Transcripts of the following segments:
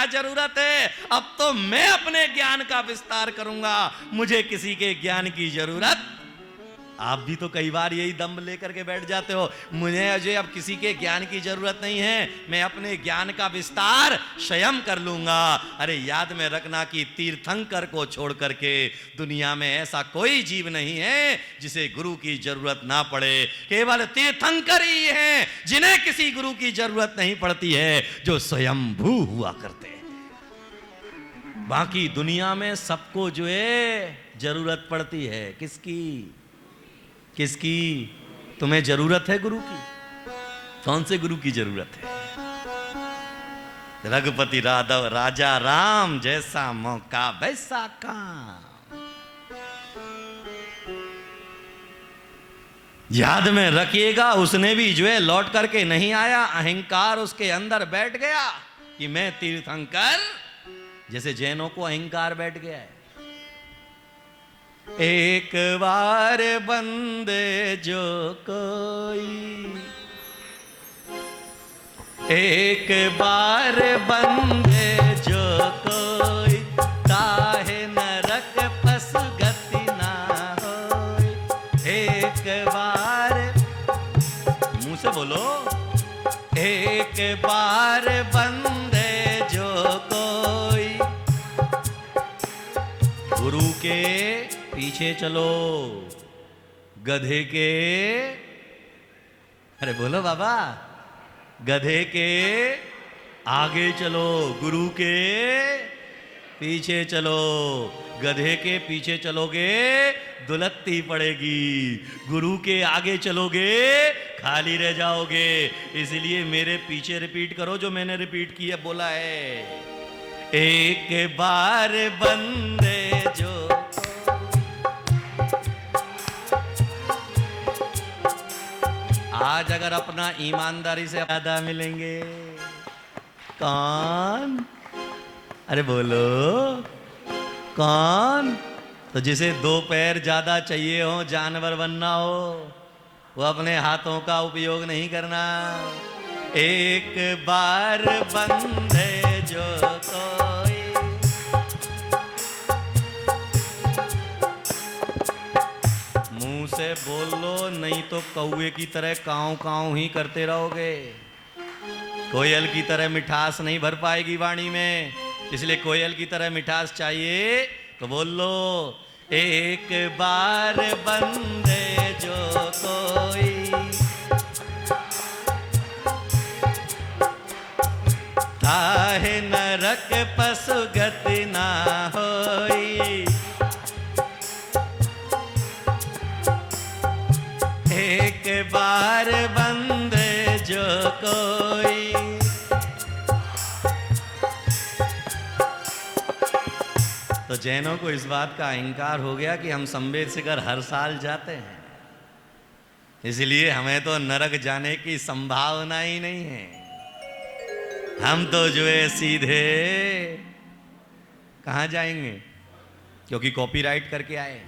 जरूरत है, अब तो मैं अपने ज्ञान का विस्तार करूंगा, मुझे किसी के ज्ञान की जरूरत। आप भी तो कई बार यही दम लेकर के बैठ जाते हो, मुझे अजय अब किसी के ज्ञान की जरूरत नहीं है, मैं अपने ज्ञान का विस्तार स्वयं कर लूंगा। अरे याद में रखना कि तीर्थंकर को छोड़ करके दुनिया में ऐसा कोई जीव नहीं है जिसे गुरु की जरूरत ना पड़े। केवल तीर्थंकर ही हैं जिन्हें किसी गुरु की जरूरत नहीं पड़ती है, जो स्वयंभू हुआ करते हैं। बाकी दुनिया में सबको जो है जरूरत पड़ती है। किसकी? किसकी? तुम्हें जरूरत है गुरु की? कौन से गुरु की जरूरत है? रघुपति राघव राजा राम, जैसा मौका वैसा काम। याद में रखिएगा, उसने भी जो है लौट करके नहीं आया, अहंकार उसके अंदर बैठ गया कि मैं तीर्थंकर, जैसे जैनों को अहंकार बैठ गया है। एक बार बंदे जो कोई, एक बार बंदे जो कोई, ताहे नरक पस गति ना होई। एक बार, मुंह से बोलो, एक बार बंदे जो कोई, गुरु के पीछे चलो, गधे के, अरे बोलो बाबा, गधे के आगे चलो, गुरु के पीछे चलो। गधे के पीछे चलोगे दुलत्ती पड़ेगी, गुरु के आगे चलोगे खाली रह जाओगे। इसलिए मेरे पीछे रिपीट करो जो मैंने रिपीट किया बोला है। एक बार बंदे जो, आज अगर अपना ईमानदारी से ज्यादा मिलेंगे, कौन? अरे बोलो कौन? तो जिसे दो पैर ज्यादा चाहिए हो, जानवर बनना हो, वो अपने हाथों का उपयोग नहीं करना। एक बार बंदे जो कोई, मुंह से बोल लो, नहीं तो कौवे की तरह काऊ काऊ ही करते रहोगे। कोयल की तरह मिठास नहीं भर पाएगी वाणी में, इसलिए कोयल की तरह मिठास चाहिए तो बोल लो। एक बार बंदे जो कोई, ताहे नरक पशु गति ना होई। एक बार बंदे जो कोई, तो जैनों को इस बात का अहंकार हो गया कि हम संवेद शिखर हर साल जाते हैं, इसलिए हमें तो नरक जाने की संभावना ही नहीं है। हम तो जो है सीधे कहाँ जाएंगे, क्योंकि कॉपीराइट करके आए,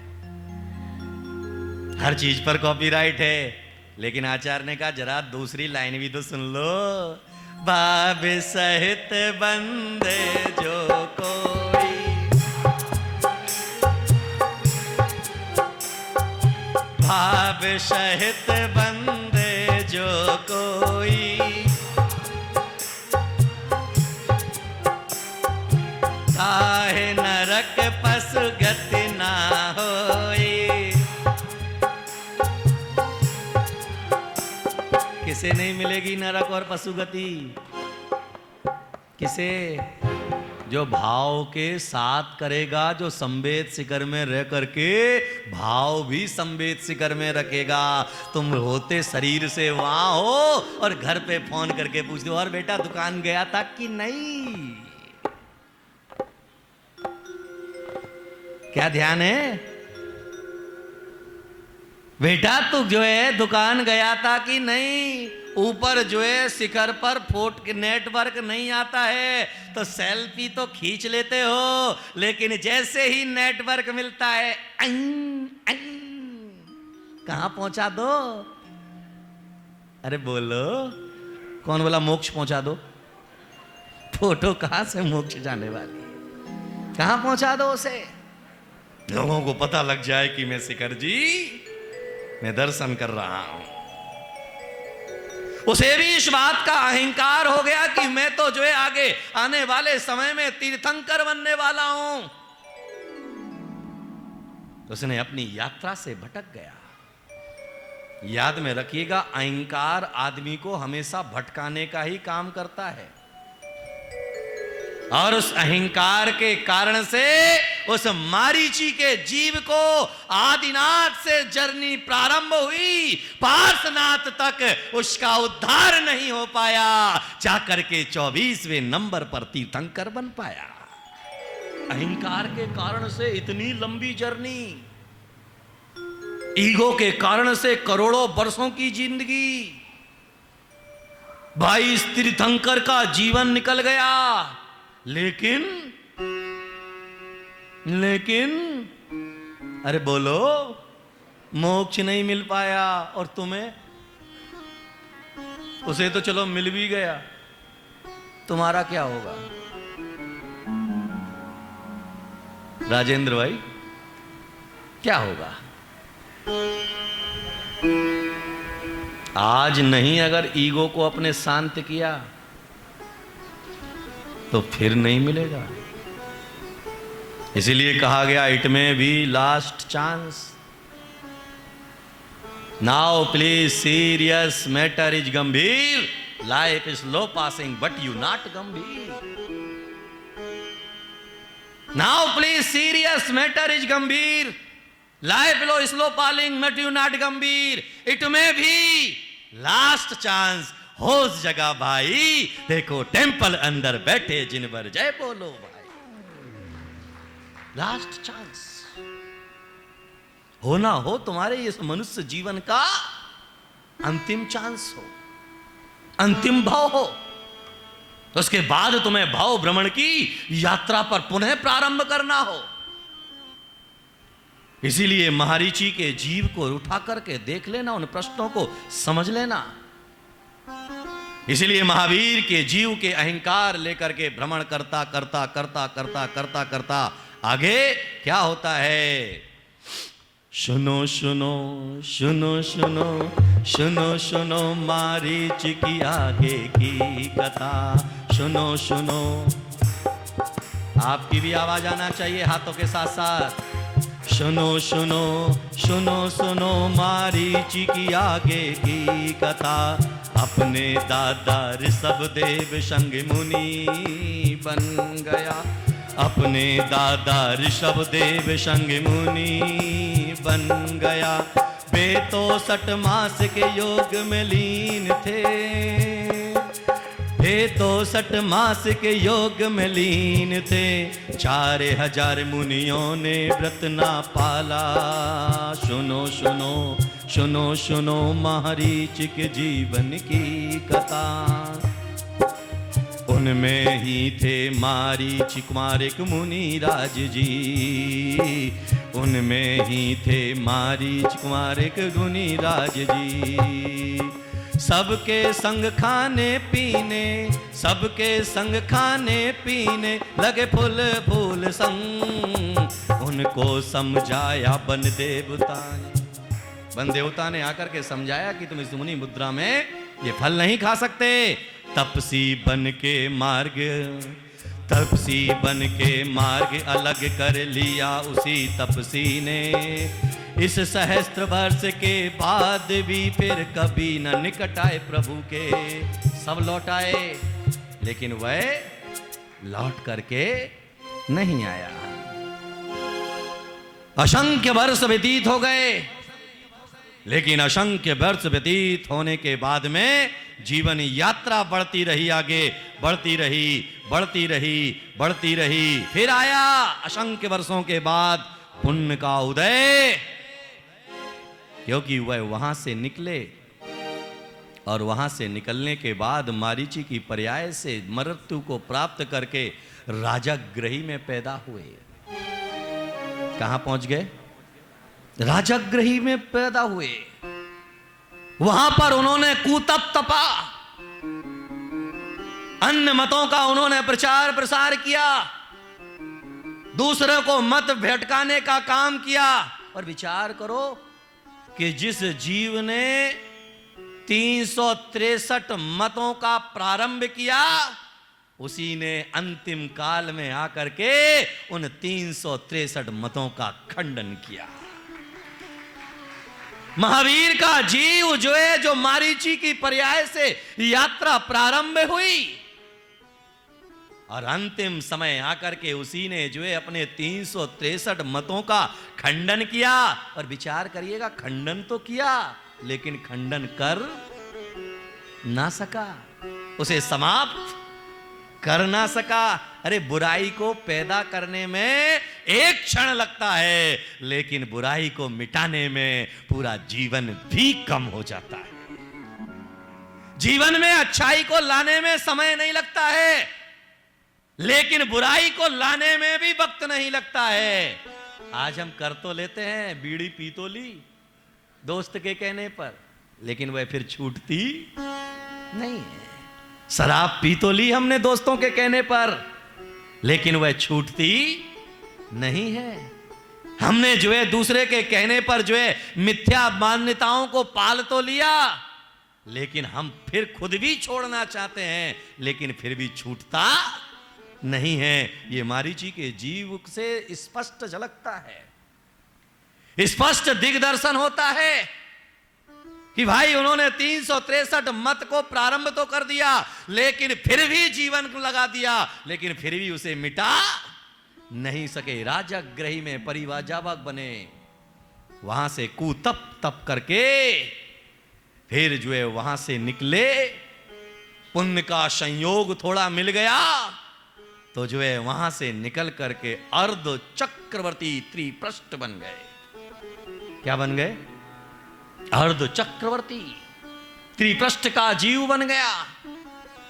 हर चीज पर कॉपीराइट है। लेकिन आचार्य ने कहा जरा दूसरी लाइन भी तो सुन लो। भाव सहित बंदे जो कोई, भाव सहित बंदे जो कोई, ताहे नरक पशु गति ना होई। किसे नहीं मिलेगी नरक और पशु गति? किसे? जो भाव के साथ करेगा, जो संवेद शिखर में रह करके भाव भी संवेद शिखर में रखेगा। तुम होते शरीर से वहां हो और घर पे फोन करके पूछ दो, और बेटा दुकान गया था कि नहीं? क्या ध्यान है? बेटा तू जो है दुकान गया था कि नहीं? ऊपर जो है शिखर पर नेटवर्क नहीं आता है तो सेल्फी तो खींच लेते हो, लेकिन जैसे ही नेटवर्क मिलता है कहां पहुंचा दो? अरे बोलो, कौन बोला मोक्ष पहुंचा दो? फोटो कहां से मोक्ष जाने वाली है? कहां पहुंचा दो उसे? लोगों को पता लग जाए कि मैं शिखर जी मैं दर्शन कर रहा हूं। उसे भी इस बात का अहंकार हो गया कि मैं तो जो है आगे आने वाले समय में तीर्थंकर बनने वाला हूं। उसने अपनी यात्रा से भटक गया। याद में रखिएगा, अहंकार आदमी को हमेशा भटकाने का ही काम करता है। और उस अहंकार के कारण से उस मारीची के जीव को आदिनाथ से जर्नी प्रारंभ हुई, पार्श्वनाथ तक उसका उद्धार नहीं हो पाया, जाकर के 24वें नंबर पर तीर्थंकर बन पाया। अहंकार के कारण से इतनी लंबी जर्नी, ईगो के कारण से करोड़ों वर्षों की जिंदगी, 22 तीर्थंकर का जीवन निकल गया। लेकिन अरे बोलो, मोक्ष नहीं मिल पाया। और तुम्हें? उसे तो चलो मिल भी गया, तुम्हारा क्या होगा? राजेंद्र भाई क्या होगा? आज नहीं अगर ईगो को अपने शांत किया तो फिर नहीं मिलेगा। इसीलिए कहा गया it may be last chance. Now please serious matter is गंभीर, life is low passing but you not गंभीर। Now please serious matter is गंभीर, life low slow passing but you not गंभीर। इट में भी last chance, होश जगह भाई, देखो temple अंदर बैठे जिन पर जय बोलो भाई। लास्ट चांस हो ना हो, तुम्हारे इस मनुष्य जीवन का अंतिम चांस हो, अंतिम भाव हो, तो उसके बाद तुम्हें भाव भ्रमण की यात्रा पर पुनः प्रारंभ करना हो। इसीलिए महारीची के जीव को उठा करके देख लेना, उन प्रश्नों को समझ लेना। इसीलिए महावीर के जीव के अहंकार लेकर के भ्रमण करता करता करता करता करता करता आगे क्या होता है? सुनो सुनो सुनो सुनो सुनो सुनो मारीच की आगे की कथा। सुनो सुनो, आपकी भी आवाज आना चाहिए हाथों के साथ साथ। सुनो सुनो सुनो सुनो मारीची की आगे की कथा। अपने दादा ऋषभदेव संग मुनि बन गया, अपने दादा ऋषभदेव संग मुनि बन गया। वे तो 60 मास के योग में लीन थे, वे तो 60 मास के योग में लीन थे। 4000 मुनियों ने व्रत ना पाला। सुनो सुनो सुनो सुनो महारीच के जीवन की कथा। उनमें ही थे मारीच कुमारिक मुनि राज जी, उनमें ही थे मारीच कुमारिक मुनि राज जी। सबके संग खाने पीने, सबके संग खाने पीने लगे फूल फूल संग। उनको समझाया वन देवता ने, वन देवता ने आकर के समझाया कि तुम इस मुनि मुद्रा में ये फल नहीं खा सकते। तपसी बन के मार्ग, तपसी बन के मार्ग अलग कर लिया उसी तपसी ने। इस सहस्त्र वर्ष के बाद भी फिर कभी न निकट आए प्रभु के। सब लौट आए लेकिन वह लौट करके नहीं आया। असंख्य वर्ष व्यतीत हो गए, लेकिन असंख्य वर्ष व्यतीत होने के बाद में जीवन यात्रा बढ़ती रही, आगे बढ़ती रही, बढ़ती रही, बढ़ती रही। फिर आया असंख्य वर्षों के बाद पुण्य का उदय, क्योंकि वह वहां से निकले और वहां से निकलने के बाद मारीची की पर्याय से मृत्यु को प्राप्त करके राजगृही में पैदा हुए। कहां पहुंच गए? राजगृही में पैदा हुए। वहां पर उन्होंने कूतप तपा, अन्य मतों का उन्होंने प्रचार प्रसार किया, दूसरों को मत भटकाने का काम किया। और विचार करो कि जिस जीव ने 363 मतों का प्रारंभ किया, उसी ने अंतिम काल में आकर के उन 363 मतों का खंडन किया। महावीर का जीव जो है, जो मारीची की पर्याय से यात्रा प्रारंभ हुई और अंतिम समय आकर के उसी ने जो है अपने 363 मतों का खंडन किया। और विचार करिएगा, खंडन तो किया लेकिन खंडन कर ना सका, उसे समाप्त कर ना सका। अरे बुराई को पैदा करने में एक क्षण लगता है, लेकिन बुराई को मिटाने में पूरा जीवन भी कम हो जाता है। जीवन में अच्छाई को लाने में समय नहीं लगता है, लेकिन बुराई को लाने में भी वक्त नहीं लगता है। आज हम कर तो लेते हैं, बीड़ी पी तो ली दोस्त के कहने पर, लेकिन वह फिर छूटती नहीं है। शराब पी तो ली हमने दोस्तों के कहने पर, लेकिन वह छूटती नहीं है। हमने जो है दूसरे के कहने पर जो है मिथ्या मान्यताओं को पाल तो लिया, लेकिन हम फिर खुद भी छोड़ना चाहते हैं, लेकिन फिर भी छूटता नहीं है। ये मारीची के जीव से स्पष्ट झलकता है, स्पष्ट दिग्दर्शन होता है कि भाई उन्होंने 363 मत को प्रारंभ तो कर दिया, लेकिन फिर भी जीवन को लगा दिया, लेकिन फिर भी उसे मिटा नहीं सके। राजगृह में परिवाजावक बने, वहां से कुतप तप करके फिर जो है वहां से निकले। पुण्य का संयोग थोड़ा मिल गया तो जो है वहां से निकल करके अर्ध चक्रवर्ती त्रिपृष्ठ बन गए। क्या बन गए? अर्ध चक्रवर्ती त्रिपृष्ठ का जीव बन गया।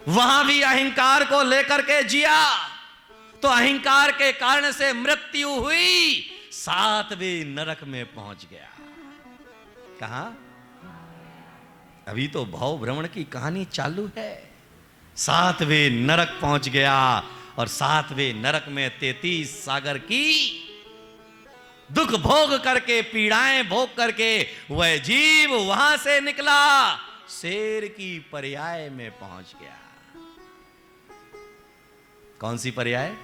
वहां भी अहंकार को लेकर के जिया, तो अहंकार के कारण से मृत्यु हुई, 7वें नरक में पहुंच गया। कहां? अभी तो भव भ्रमण की कहानी चालू है। 7वें नरक पहुंच गया, और 7वें नरक में 33 सागर की दुख भोग करके, पीड़ाएं भोग करके वह जीव वहां से निकला, शेर की पर्याय में पहुंच गया। कौन सी पर्याय?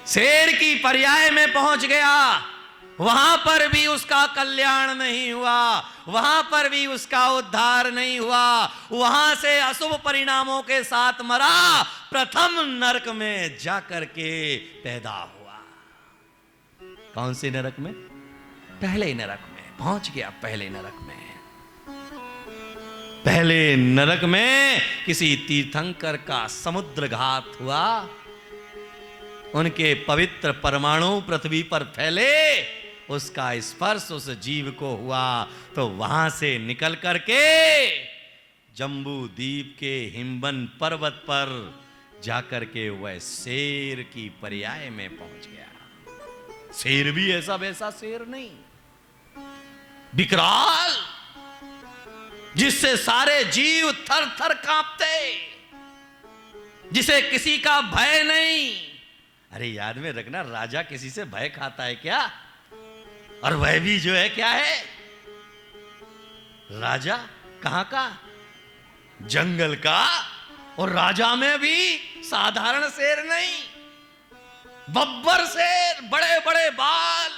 शेर की पर्याय में पहुंच गया। वहां पर भी उसका कल्याण नहीं हुआ, वहां पर भी उसका उद्धार नहीं हुआ, वहां से अशुभ परिणामों के साथ मरा, प्रथम नरक में जाकर के पैदा हुआ। कौन से नरक में? पहले नरक में पहुंच गया। पहले नरक में, पहले नरक में किसी तीर्थंकर का समुद्र घात हुआ, उनके पवित्र परमाणु पृथ्वी पर फैले, उसका स्पर्श उस जीव को हुआ, तो वहां से निकल करके जम्बू द्वीप के हिमवन पर्वत पर जाकर के वह शेर की पर्याय में पहुंच गया। शेर भी ऐसा वैसा शेर नहीं, विकराल, जिससे सारे जीव थर थर कांपते, जिसे किसी का भय नहीं। अरे याद में रखना, राजा किसी से भय खाता है क्या? और वह भी जो है क्या है? राजा कहां का? जंगल का। और राजा में भी साधारण शेर नहीं, बब्बर शेर, बड़े बड़े बाल,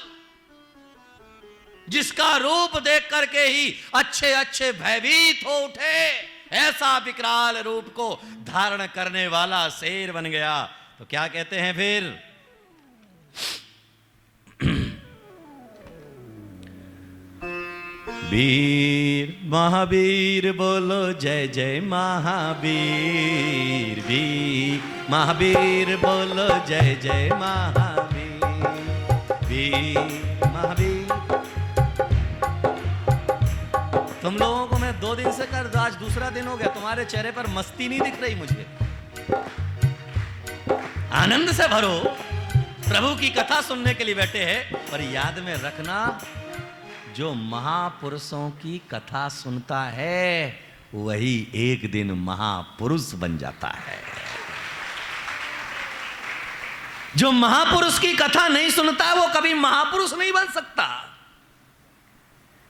जिसका रूप देख करके ही अच्छे अच्छे भयभीत हो उठे, ऐसा विकराल रूप को धारण करने वाला शेर बन गया। तो क्या कहते हैं फिर? वीर महावीर बोलो जय जय महावीर, वीर महावीर बोलो जय जय महावीर, वीर महावीर। तुम लोगों को मैं 2 दिन से कर दो, आज दूसरा दिन हो गया, तुम्हारे चेहरे पर मस्ती नहीं दिख रही मुझे। आनंद से भरो, प्रभु की कथा सुनने के लिए बैठे हैं। पर याद में रखना, जो महापुरुषों की कथा सुनता है वही एक दिन महापुरुष बन जाता है। जो महापुरुष की कथा नहीं सुनता वो कभी महापुरुष नहीं बन सकता।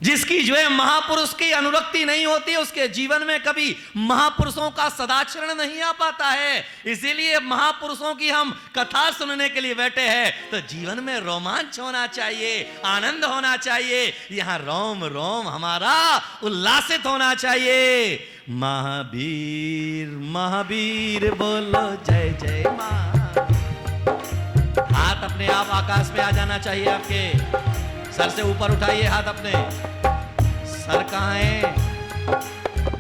जिसकी जो है महापुरुष की अनुरक्ति नहीं होती उसके जीवन में कभी महापुरुषों का सदाचरण नहीं आ पाता है। इसीलिए महापुरुषों की हम कथा सुनने के लिए बैठे हैं तो जीवन में रोमांच होना चाहिए, आनंद होना चाहिए, यहां रोम रोम हमारा उल्लासित होना चाहिए। महावीर महावीर बोलो जय जय महावीर। हाथ अपने आप आकाश में आ जाना चाहिए आपके, सर से ऊपर उठाइए हाथ अपने। सर कहाँ है,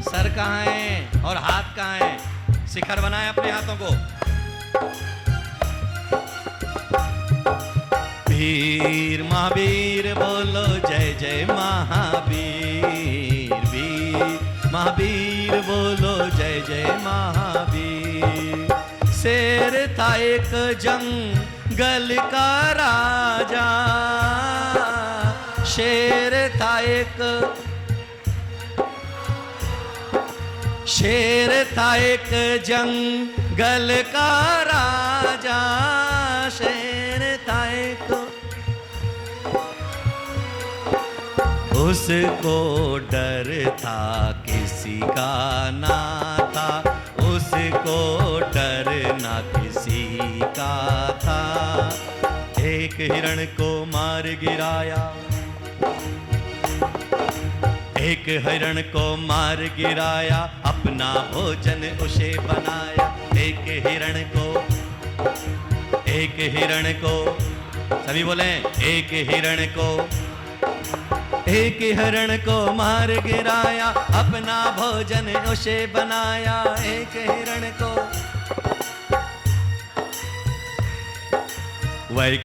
सर कहाँ है और हाथ कहाँ है? शिखर बनाए अपने हाथों को। वीर महावीर बोलो जय जय महावीर, वीर महावीर बोलो जय जय महावीर। शेर था एक जंगल का राजा, शेर था एक, शेर था एक जंगल का राजा, शेर था एक, उसको डर था किसी का ना था, उसको डर ना किसी का था। एक हिरण को मार गिराया, एक हिरण को मार गिराया, अपना भोजन उसे बनाया। एक हिरण को, एक हिरण को, सभी बोले एक हिरण को, एक हिरण को मार गिराया, अपना भोजन उसे बनाया। एक हिरण को वही